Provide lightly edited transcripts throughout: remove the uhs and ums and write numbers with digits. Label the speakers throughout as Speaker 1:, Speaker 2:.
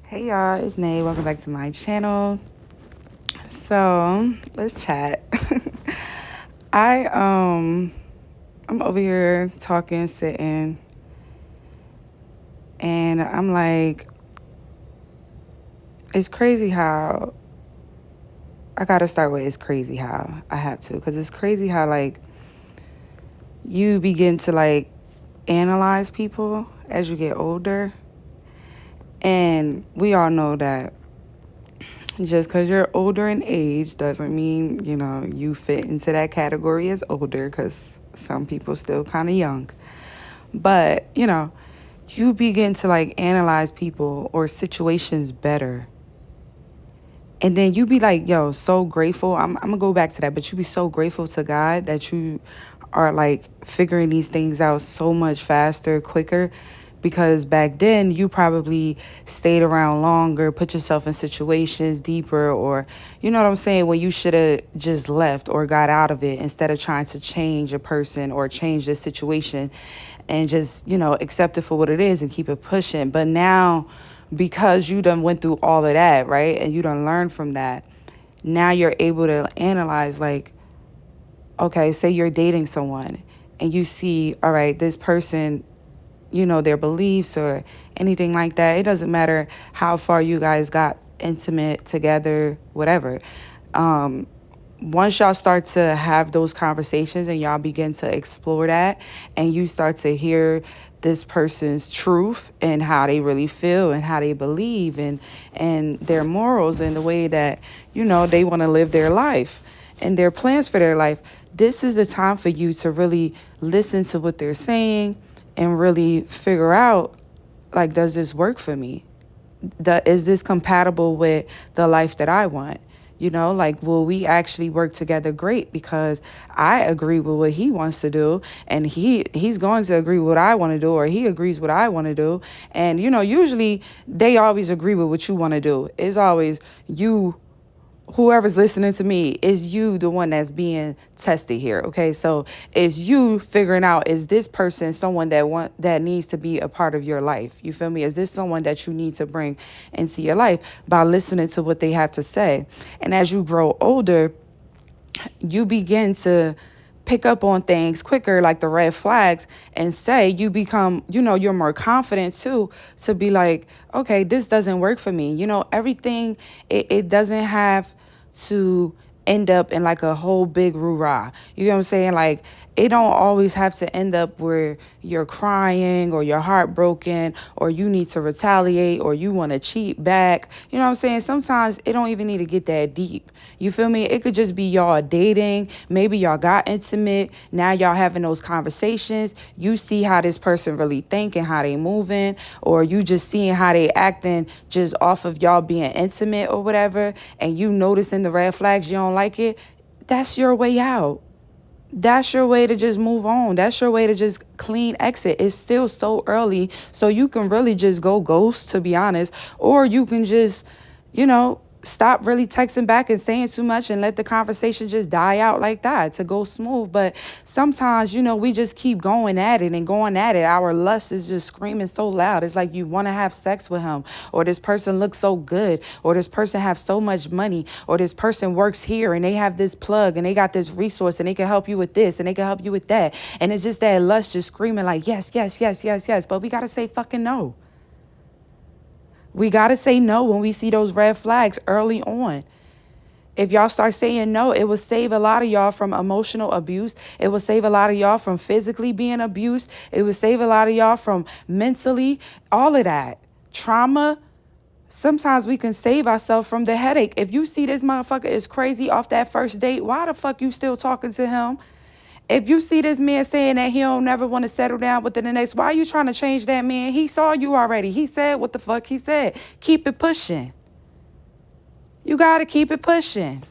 Speaker 1: Hey y'all, it's Nay. Welcome back to my channel. So let's chat. I I'm over here talking, sitting, and I'm like, it's crazy how I gotta start with it's crazy how I have to, because it's crazy how like you begin to like analyze people as you get older, and we all know that just because you're older in age doesn't mean, you fit into that category as older, because some people still kind of young. But, you begin to like analyze people or situations better. And then you be like, yo, so grateful. I'm going to go back to that, but you be so grateful to God that you are like figuring these things out so much faster, quicker. Because back then you probably stayed around longer, put yourself in situations deeper, or, you know what I'm saying, when you should have just left or got out of it instead of trying to change a person or change the situation and just, accept it for what it is and keep it pushing. But now, because you done went through all of that, right? And you done learned from that. Now you're able to analyze, like, okay, say you're dating someone and you see, all right, this person, their beliefs or anything like that. It doesn't matter how far you guys got intimate together, whatever. Um, Once y'all start to have those conversations and y'all begin to explore that, and you start to hear this person's truth and how they really feel and how they believe and their morals and the way that they want to live their life and their plans for their life, this is the time for you to really listen to what they're saying and really figure out, like, does this work for me? Is this compatible with the life that I want? Like, will we actually work together? Great, because I agree with what he wants to do, and he's going to agree with what I want to do, or he agrees what I want to do. And usually they always agree with what you want to do. It's always you, whoever's listening to me, is you the one that's being tested here. Okay, so it's you figuring out, is this person someone that needs to be a part of your life? You feel me? Is this someone that you need to bring into your life by listening to what they have to say? And as you grow older, you begin to pick up on things quicker, like the red flags, and say you become, you're more confident too, to be like, okay, this doesn't work for me. Everything, it doesn't have to end up in like a whole big rah. You know what I'm saying? Like, it don't always have to end up where you're crying or you're heartbroken or you need to retaliate or you want to cheat back. You know what I'm saying? Sometimes it don't even need to get that deep. You feel me? It could just be y'all dating. Maybe y'all got intimate. Now y'all having those conversations. You see how this person really think and how they moving, or you just seeing how they acting just off of y'all being intimate or whatever, and you noticing the red flags, you don't like it. That's your way out. That's your way to just move on. That's your way to just clean exit. It's still so early, so you can really just go ghost, to be honest, or you can just, stop really texting back and saying too much and let the conversation just die out like that to go smooth. But sometimes, we just keep going at it and going at it. Our lust is just screaming so loud. It's like you want to have sex with him, or this person looks so good, or this person have so much money, or this person works here and they have this plug and they got this resource and they can help you with this and they can help you with that. And it's just that lust just screaming like, yes, yes, yes, yes, yes. But we got to say fucking no. We got to say no when we see those red flags early on. If y'all start saying no, it will save a lot of y'all from emotional abuse. It will save a lot of y'all from physically being abused. It will save a lot of y'all from mentally, all of that. Trauma. Sometimes we can save ourselves from the headache. If you see this motherfucker is crazy off that first date, why the fuck you still talking to him? If you see this man saying that he don't never want to settle down within the next, why are you trying to change that man? He saw you already. He said what the fuck he said. Keep it pushing. You got to keep it pushing.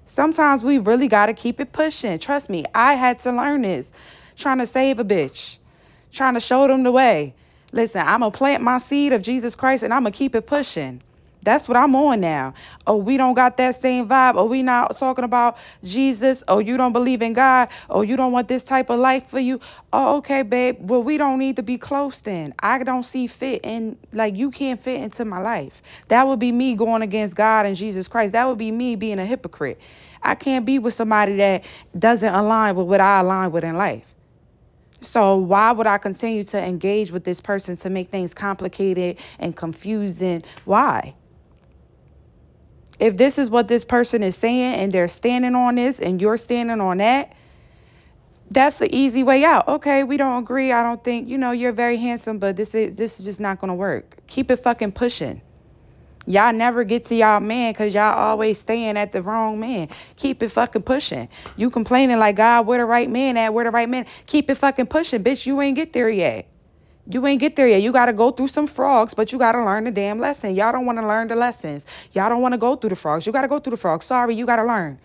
Speaker 1: Sometimes we really got to keep it pushing. Trust me, I had to learn this. Trying to save a bitch. Trying to show them the way. Listen, I'm going to plant my seed of Jesus Christ and I'm going to keep it pushing. That's what I'm on now. Oh, we don't got that same vibe. Oh, we not talking about Jesus. Oh, you don't believe in God. Oh, you don't want this type of life for you. Oh, okay, babe. Well, we don't need to be close then. I don't see fit in, like, you can't fit into my life. That would be me going against God and Jesus Christ. That would be me being a hypocrite. I can't be with somebody that doesn't align with what I align with in life. So why would I continue to engage with this person to make things complicated and confusing? Why? If this is what this person is saying and they're standing on this and you're standing on that, that's the easy way out. Okay, we don't agree. I don't think, you're very handsome, but this is just not going to work. Keep it fucking pushing. Y'all never get to y'all man because y'all always staying at the wrong man. Keep it fucking pushing. You complaining like, God, where the right man at? Where the right man? Keep it fucking pushing, bitch. You ain't get there yet. You ain't get there yet. You got to go through some frogs, but you got to learn the damn lesson. Y'all don't want to learn the lessons. Y'all don't want to go through the frogs. You got to go through the frogs. Sorry, you got to learn.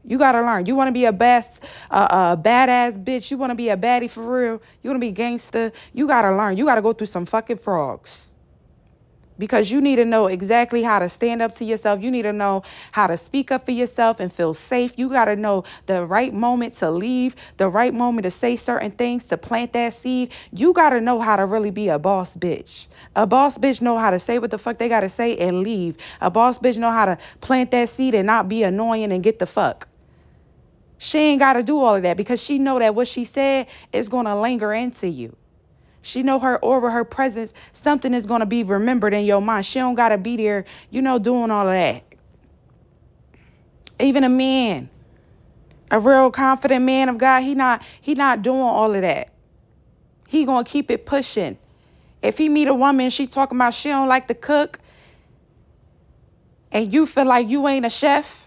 Speaker 1: You got to learn. You want to be a badass bitch. You want to be a baddie for real. You want to be gangster. You got to learn. You got to go through some fucking frogs. Because you need to know exactly how to stand up to yourself. You need to know how to speak up for yourself and feel safe. You got to know the right moment to leave, the right moment to say certain things, to plant that seed. You got to know how to really be a boss bitch. A boss bitch know how to say what the fuck they got to say and leave. A boss bitch know how to plant that seed and not be annoying and get the fuck. She ain't got to do all of that because she know that what she said is going to linger into you. She know her aura, her presence, something is going to be remembered in your mind. She don't got to be there, doing all of that. Even a man, a real confident man of God, he not doing all of that. He going to keep it pushing. If he meet a woman, she talking about she don't like to cook, and you feel like you ain't a chef,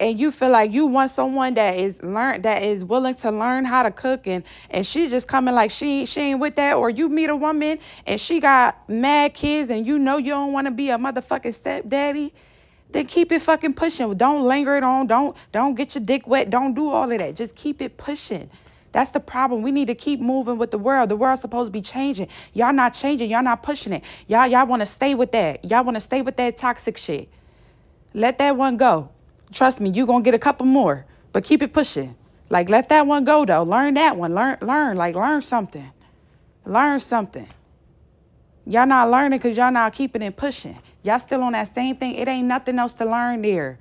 Speaker 1: and you feel like you want someone that is willing to learn how to cook, and she just coming like she ain't with that, or you meet a woman and she got mad kids and you don't want to be a motherfucking stepdaddy, then keep it fucking pushing. Don't linger it on. Don't get your dick wet. Don't do all of that. Just keep it pushing. That's the problem. We need to keep moving with the world. The world's supposed to be changing. Y'all not changing. Y'all not pushing it. Y'all want to stay with that. Y'all want to stay with that toxic shit. Let that one go. Trust me, you're going to get a couple more, but keep it pushing. Like, let that one go, though. Learn that one. Learn something. Learn something. Y'all not learning because y'all not keeping it pushing. Y'all still on that same thing. It ain't nothing else to learn there.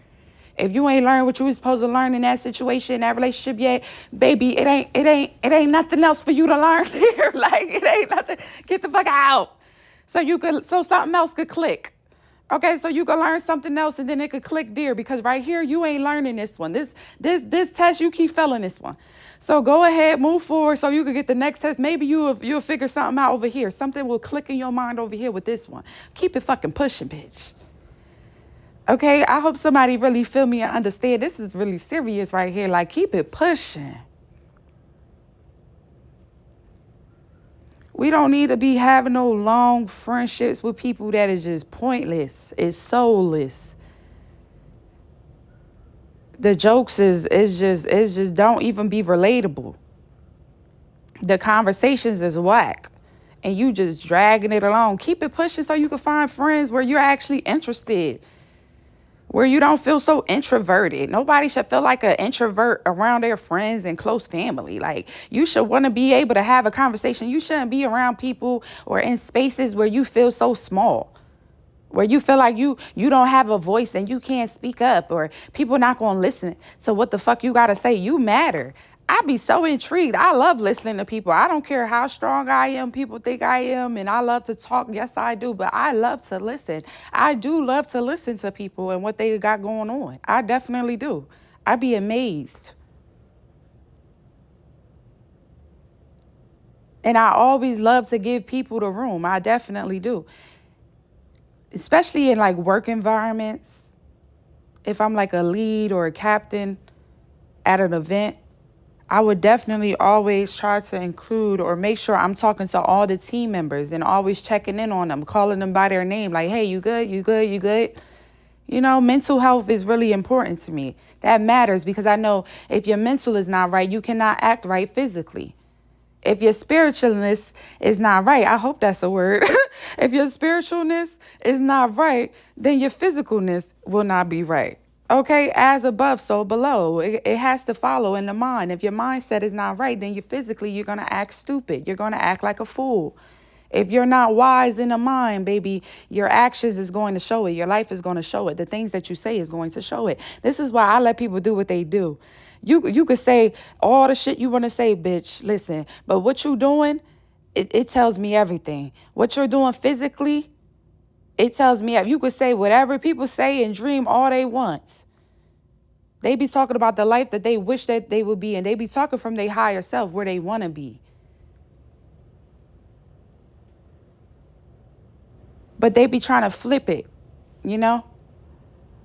Speaker 1: If you ain't learned what you was supposed to learn in that situation, that relationship yet, baby, it ain't nothing else for you to learn there. Like, it ain't nothing. Get the fuck out. So something else could click. Okay, so you can learn something else and then it could click there, because right here you ain't learning this one. This test, you keep failing this one. So go ahead, move forward so you can get the next test. Maybe you'll figure something out over here. Something will click in your mind over here with this one. Keep it fucking pushing, bitch. Okay, I hope somebody really feel me and understand. This is really serious right here. Like, keep it pushing. We don't need to be having no long friendships with people that is just pointless. It's soulless. The jokes is just don't even be relatable. The conversations is whack. And you just dragging it along. Keep it pushing so you can find friends where you're actually interested. Where you don't feel so introverted. Nobody should feel like an introvert around their friends and close family. Like, you should want to be able to have a conversation. You shouldn't be around people or in spaces where you feel so small, where you feel like you don't have a voice and you can't speak up, or people not going to listen to what the fuck you got to say. You matter. I be so intrigued. I love listening to people. I don't care how strong I am, people think I am, and I love to talk. Yes, I do, but I love to listen. I do love to listen to people and what they got going on. I definitely do. I be amazed. And I always love to give people the room. I definitely do. Especially in like work environments. If I'm like a lead or a captain at an event, I would definitely always try to include or make sure I'm talking to all the team members and always checking in on them, calling them by their name. Like, hey, you good? You good? You good? Mental health is really important to me. That matters because I know if your mental is not right, you cannot act right physically. If your spiritualness is not right, I hope that's a word. If your spiritualness is not right, then your physicalness will not be right. Okay, as above, so below. It has to follow in the mind. If your mindset is not right, then you're going to act stupid. You're going to act like a fool. If you're not wise in the mind, baby, your actions is going to show it. Your life is going to show it. The things that you say is going to show it. This is why I let people do what they do. You could say all the shit you want to say, bitch. Listen, but what you doing, it tells me everything. What you're doing physically, it tells me. You could say whatever people say and dream all they want. They be talking about the life that they wish that they would be, and they be talking from their higher self where they want to be. But they be trying to flip it, you know?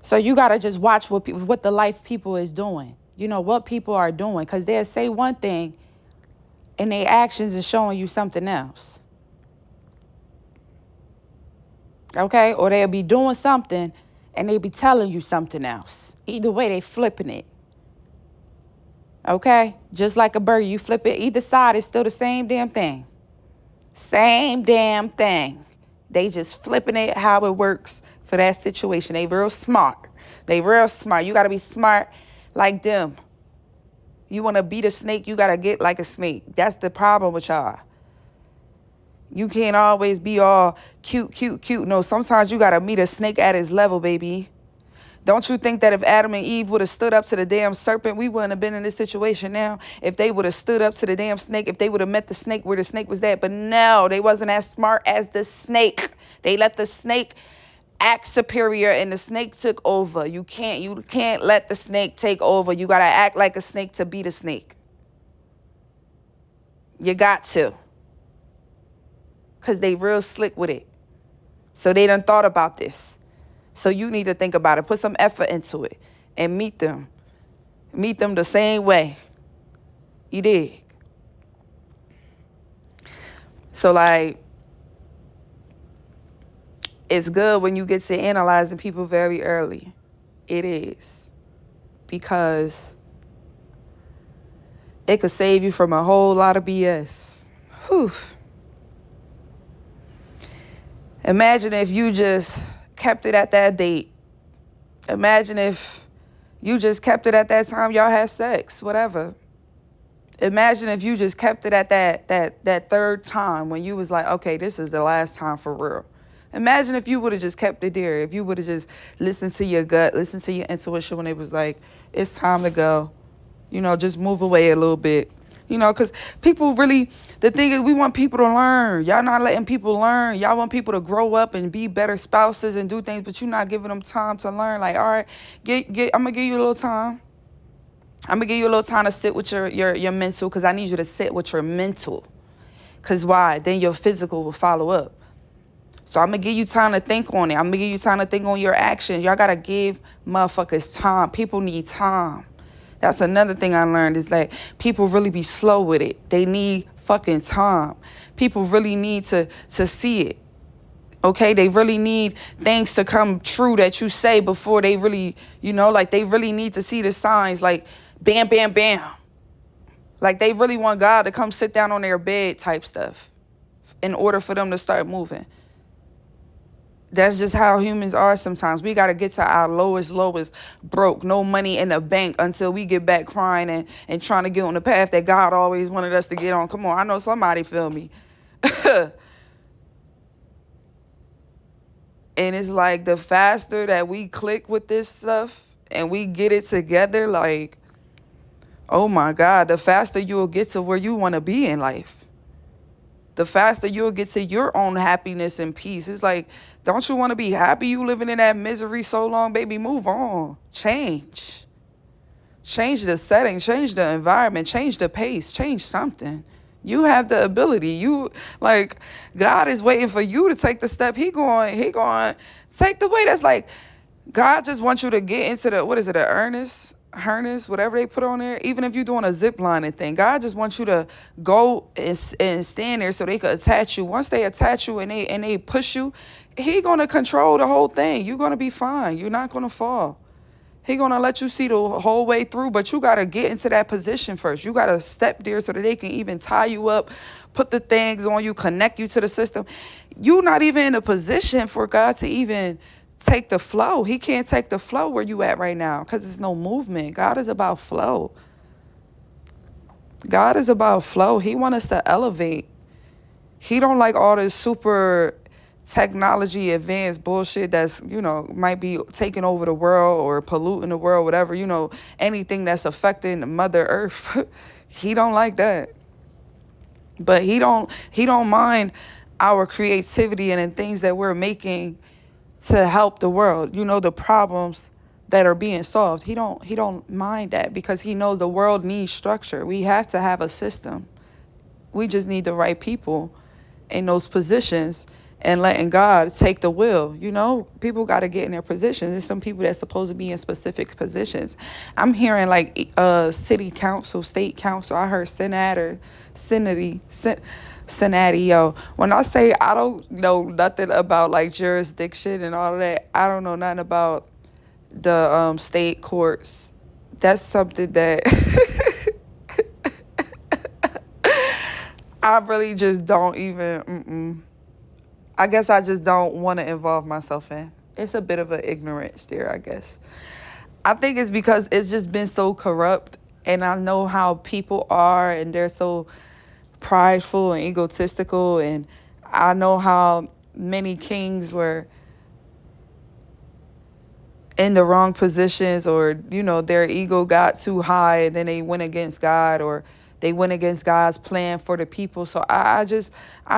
Speaker 1: So you got to just watch what the life people is doing. You know, what people are doing. Because they'll say one thing and their actions is showing you something else. Okay? Or they'll be doing something and they be telling you something else. Either way, they flipping it. Okay? Just like a burger, you flip it. Either side is still the same damn thing. Same damn thing. They just flipping it how it works for that situation. They real smart. You got to be smart like them. You want to beat a snake, you got to get like a snake. That's the problem with y'all. You can't always be all cute. No, sometimes you got to meet a snake at his level, baby. Don't you think that if Adam and Eve would have stood up to the damn serpent, we wouldn't have been in this situation now? If they would have stood up to the damn snake, if they would have met the snake where the snake was at. But no, they wasn't as smart as the snake. They let the snake act superior and the snake took over. You can't let the snake take over. You got to act like a snake to beat a snake. You got to. Because they real slick with it. So they done thought about this. So you need to think about it. Put some effort into it and meet them. Meet them the same way. You dig? So like, it's good when you get to analyzing people very early. It is. Because it could save you from a whole lot of BS. Whew. Imagine if you just kept it at that date. Imagine if you just kept it at that time y'all had sex, whatever. Imagine if you just kept it at that third time when you was like, okay, this is the last time for real. Imagine if you would have just kept it there. If you would have just listened to your gut, listened to your intuition when it was like, it's time to go. You know, just move away a little bit. You know, because people really, the thing is, we want people to learn. Y'all not letting people learn. Y'all want people to grow up and be better spouses and do things, but you're not giving them time to learn. Like, all right, I'm going to give you a little time. I'm going to give you a little time to sit with your mental, because I need you to sit with your mental. Because why? Then your physical will follow up. So I'm going to give you time to think on it. I'm going to give you time to think on your actions. Y'all got to give motherfuckers time. People need time. That's another thing I learned is like people really be slow with it. They need fucking time. People really need to see it. Okay? They really need things to come true that you say before they really, you know, like they really need to see the signs like bam, bam, bam. Like they really want God to come sit down on their bed type stuff in order for them to start moving. That's just how humans are sometimes. We got to get to our lowest, broke, no money in the bank until we get back crying and trying to get on the path that God always wanted us to get on. Come on, I know somebody feel me. And it's like the faster that we click with this stuff and we get it together, like, oh my God, the faster you'll get to where you want to be in life. The faster you'll get to your own happiness and peace. It's like, don't you want to be happy? You living in that misery so long, baby, move on. Change the setting, change the environment, change the pace, change something. You have the ability. You, like, God is waiting for you to take the step. He going take the way. That's like, God just wants you to get into the, what is it, harness, whatever they put on there. Even if you're doing a zip lining thing, God just wants you to go and stand there so they can attach you. Once they attach you and they push you, He gonna control the whole thing. You're gonna be fine. You're not gonna fall. He gonna let you see the whole way through, but you gotta get into that position first. You gotta step there so that they can even tie you up, put the things on you, connect you to the system. You're not even in a position for God to even take the flow. He can't take the flow where you at right now because there's no movement. God is about flow. God is about flow. He wants us to elevate. He don't like all this super technology advanced bullshit that's, might be taking over the world or polluting the world, whatever, anything that's affecting Mother Earth. He don't like that. But he don't mind our creativity and in things that we're making to help the world. The problems that are being solved. He don't mind that because he knows the world needs structure. We have to have a system. We just need the right people in those positions and letting God take the will. People got to get in their positions. There's some people that's supposed to be in specific positions. I'm hearing like city council, state council. I heard senatity. Yo. When I say I don't know nothing about like jurisdiction and all of that, I don't know nothing about the state courts. That's something that I really just don't even, I guess I just don't want to involve myself in. It's a bit of an ignorance there, I guess. I think it's because it's just been so corrupt, and I know how people are, and they're so prideful and egotistical, and I know how many kings were in the wrong positions, or their ego got too high and then they went against God, or they went against God's plan for the people. So I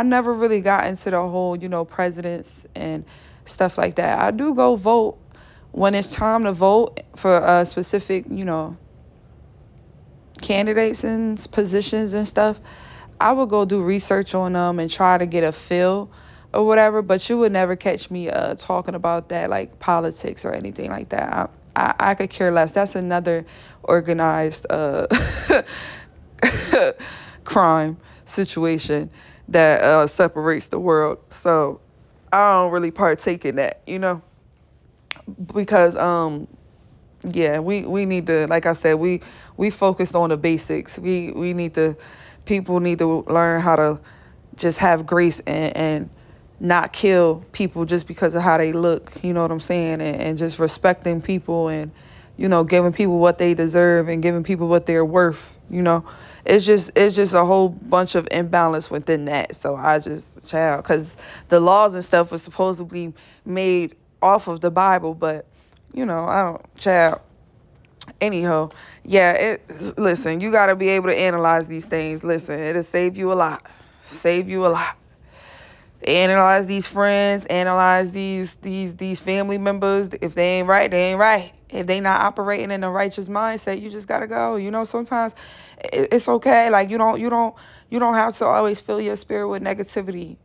Speaker 1: never really got into the whole presidents and stuff like that. I do go vote when it's time to vote for specific candidates and positions and stuff. I would go do research on them and try to get a feel or whatever, but you would never catch me talking about that, like politics or anything like that. I could care less. That's another organized crime situation that separates the world. So I don't really partake in that, because yeah, we need to, like I said, we focused on the basics. We need to, people need to learn how to just have grace and not kill people just because of how they look, you know what I'm saying? And just respecting people and, giving people what they deserve and giving people what they're worth, It's just a whole bunch of imbalance within that. So because the laws and stuff was supposed to be made off of the Bible, but, I don't, anyhow, yeah, listen, you got to be able to analyze these things. Listen, it'll save you a lot. Save you a lot. Analyze these friends, analyze these family members. If they ain't right, they ain't right. If they not operating in a righteous mindset, you just gotta go. Sometimes it's okay. Like you don't have to always fill your spirit with negativity.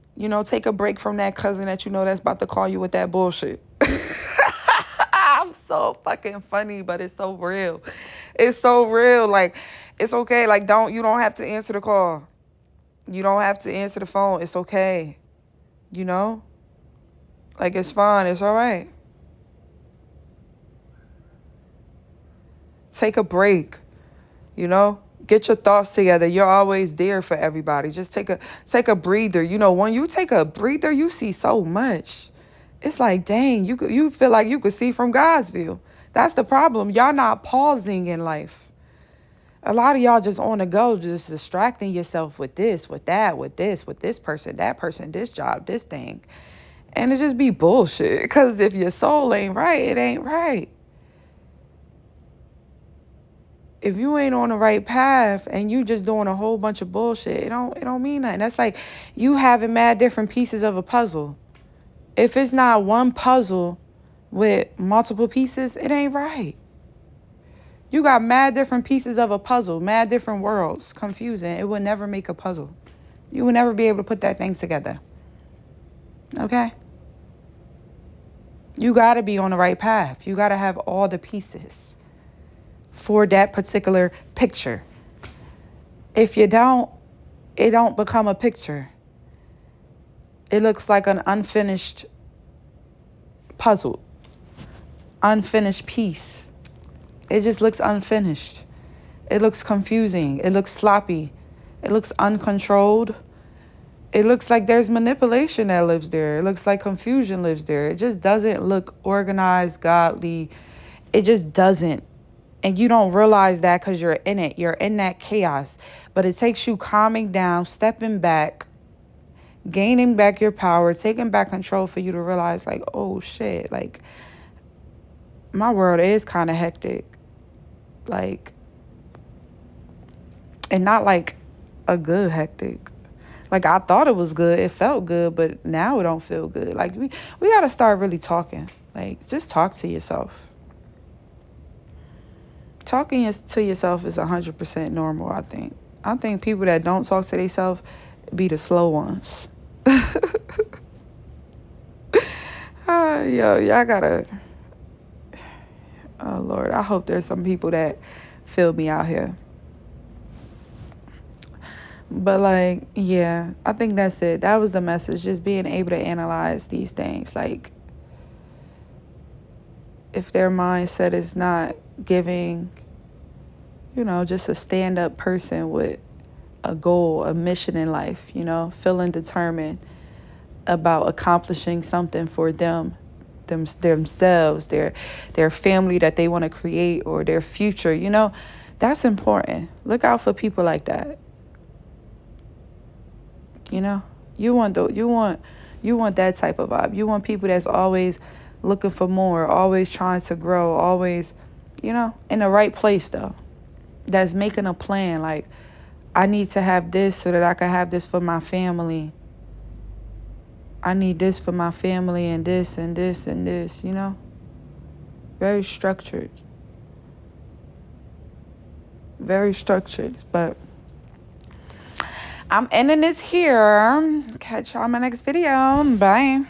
Speaker 1: Take a break from that cousin that that's about to call you with that bullshit. I'm so fucking funny, but it's so real. It's so real. Like, it's okay. Like, you don't have to answer the call. You don't have to answer the phone. It's okay. Like, it's fine. It's all right. Take a break. Get your thoughts together. You're always there for everybody. Just take a breather. When you take a breather, you see so much. It's like, dang, you feel like you could see from God's view. That's the problem. Y'all not pausing in life. A lot of y'all just on the go, just distracting yourself with this, with that, with this person, that person, this job, this thing. And it just be bullshit. Because if your soul ain't right, it ain't right. If you ain't on the right path and you just doing a whole bunch of bullshit, it don't mean nothing. That's like you having mad different pieces of a puzzle. If it's not one puzzle with multiple pieces, it ain't right. You got mad different pieces of a puzzle, mad different worlds, confusing. It will never make a puzzle. You will never be able to put that thing together. Okay? You got to be on the right path. You got to have all the pieces for that particular picture. If you don't, it don't become a picture. It looks like an unfinished puzzle, unfinished piece. It just looks unfinished. It looks confusing. It looks sloppy. It looks uncontrolled. It looks like there's manipulation that lives there. It looks like confusion lives there. It just doesn't look organized, godly. It just doesn't. And you don't realize that because you're in it. You're in that chaos. But it takes you calming down, stepping back, gaining back your power, taking back control for you to realize, like, oh, shit. Like, my world is kind of hectic. Like, and not like a good hectic. Like, I thought it was good. It felt good, but now it don't feel good. Like, we got to start really talking. Like, just talk to yourself. Talking to yourself is 100% normal, I think. I think people that don't talk to themselves be the slow ones. Yo, y'all gotta... Oh, Lord. I hope there's some people that feel me out here. But, like, yeah, I think that's it. That was the message. Just being able to analyze these things. Like, if their mindset is not giving, you know, just a stand-up person with a goal, a mission in life, you know, feeling determined about accomplishing something for themselves, their family that they want to create, or their future, you know, that's important. Look out for people like that. You know, you want that type of vibe. You want people that's always looking for more, always trying to grow, always, you know, in the right place though. That's making a plan. Like, I need to have this so that I can have this for my family. I need this for my family, and this and this and this, you know? Very structured. Very structured. But I'm ending this here. Catch y'all in my next video. Bye.